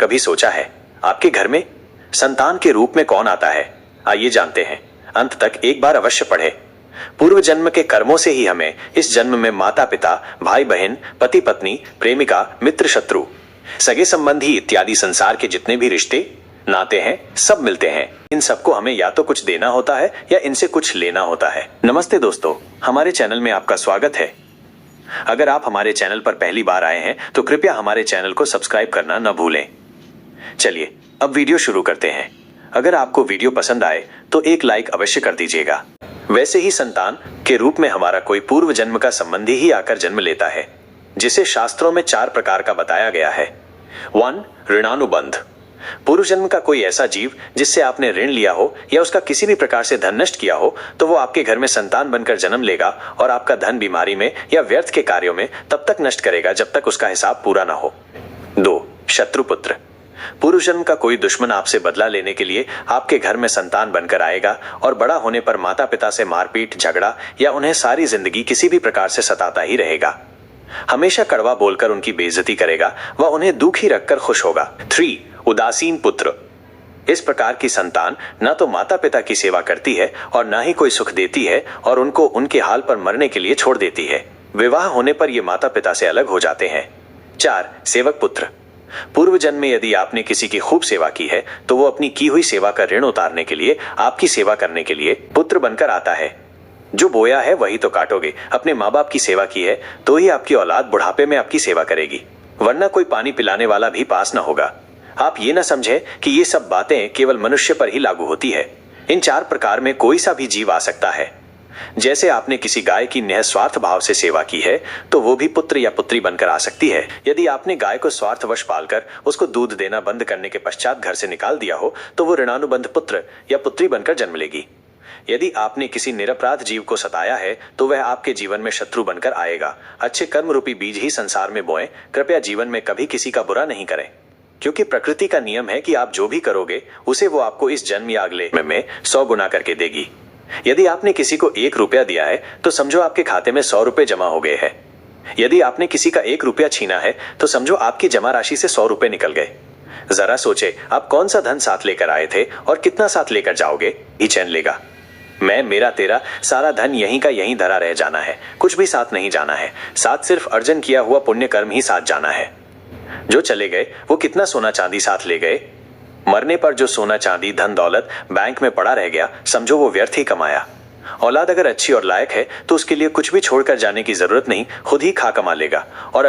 कभी सोचा है आपके घर में संतान के रूप में कौन आता है? आइए जानते हैं। अंत तक एक बार अवश्य पढ़े। पूर्व जन्म के कर्मों से ही हमें इस जन्म में माता पिता, भाई बहन, पति पत्नी, प्रेमिका, मित्र शत्रु, सगे संबंधी इत्यादि संसार के जितने भी रिश्ते नाते हैं सब मिलते हैं। इन सबको हमें या तो कुछ देना होता है या इनसे कुछ लेना होता है। नमस्ते दोस्तों, हमारे चैनल में आपका स्वागत है। अगर आप हमारे चैनल पर पहली बार आए हैं तो कृपया हमारे चैनल को सब्सक्राइब करना न भूलें। चलिए अब वीडियो शुरू करते हैं। अगर आपको वीडियो पसंद आए तो एक लाइक अवश्य कर दीजिएगा। वैसे ही संतान के रूप में हमारा कोई पूर्व जन्म का संबंधी ही आकर जन्म लेता है, जिसे शास्त्रों में 4 प्रकार का बताया गया है। 1. ऋणानुबंध। पूर्व जन्म का कोई ऐसा जीव जिससे आपने ऋण लिया हो या उसका किसी भी प्रकार से धन नष्ट किया हो तो वो आपके घर में संतान बनकर जन्म लेगा और आपका धन बीमारी में या व्यर्थ के कार्यों में तब तक नष्ट करेगा जब तक उसका हिसाब पूरा ना हो। 2. शत्रुपुत्र। पूर्व जन्म का कोई दुश्मन आपसे बदला लेने के लिए आपके घर में संतान बनकर आएगा और बड़ा होने पर माता पिता से मारपीट, झगड़ा या उन्हें सारी जिंदगी किसी भी प्रकार से सताता ही रहेगा। हमेशा कड़वा बोलकर उनकी बेइज्जती करेगा व उन्हें दुखी रखकर खुश होगा। 3. उदासीन पुत्र। इस प्रकार की संतान न तो माता पिता की सेवा करती है और न ही कोई सुख देती है और उनको उनके हाल पर मरने के लिए छोड़ देती है। विवाह होने पर ये माता पिता से अलग हो जाते हैं। 4. सेवक पुत्र। पूर्व जन्म में यदि आपने किसी की खूब सेवा की है तो वो अपनी की हुई सेवा का ऋण उतारने के लिए आपकी सेवा करने के लिए पुत्र बनकर आता है। जो बोया है वही तो काटोगे। अपने माँ बाप की सेवा की है तो ही आपकी औलाद बुढ़ापे में आपकी सेवा करेगी, वरना कोई पानी पिलाने वाला भी पास न होगा। आप ये न समझे कि ये सब बातें केवल मनुष्य पर ही लागू होती है। इन 4 प्रकार में कोई सा भी जीव आ सकता है। जैसे आपने किसी गाय की निस्वार्थ भाव से सेवा की है तो वो भी पुत्र या पुत्री बनकर आ सकती है। यदि आपने गाय को स्वार्थवश पालकर उसको दूध देना बंद करने के पश्चात घर से निकाल दिया हो तो वो ऋणानुबंध पुत्र या पुत्री बनकर जन्म लेगी। यदि आपने किसी निरपराध जीव को सताया है तो वह आपके जीवन में शत्रु बनकर आएगा। अच्छे कर्म रूपी बीज ही संसार में बोएं। कृपया जीवन में कभी किसी का बुरा नहीं करें, क्योंकि प्रकृति का नियम है कि आप जो भी करोगे उसे वो आपको इस जन्म या अगले में 100 गुना करके देगी। यदि आपने किसी को 1 रुपया दिया है तो समझो आपके खाते में 100 रुपए जमा हो गए हैं। यदि आपने किसी का 1 रुपया छीना है तो समझो आपकी जमा राशि से 100 रुपए निकल गए। जरा सोचे आप कौन सा धन साथ लेकर आए थे और कितना साथ लेकर जाओगे, ही चैन लेगा। मैं, मेरा, तेरा सारा धन यहीं का यहीं धरा रह जाना है, कुछ भी साथ नहीं जाना है। साथ सिर्फ अर्जन किया हुआ पुण्य कर्म ही साथ जाना है। जो चले गए वो कितना सोना चांदी साथ ले गए। मरने पर जो सोना चांदी धन दौलत बैंक में पड़ा रह गया समझो वो व्यर्थ ही कमाया। औलाद अगर अच्छी और लायक है तो उसके लिए कुछ भी छोड़कर जाने की जरूरत नहीं, खुद ही खा कमा लेगा। और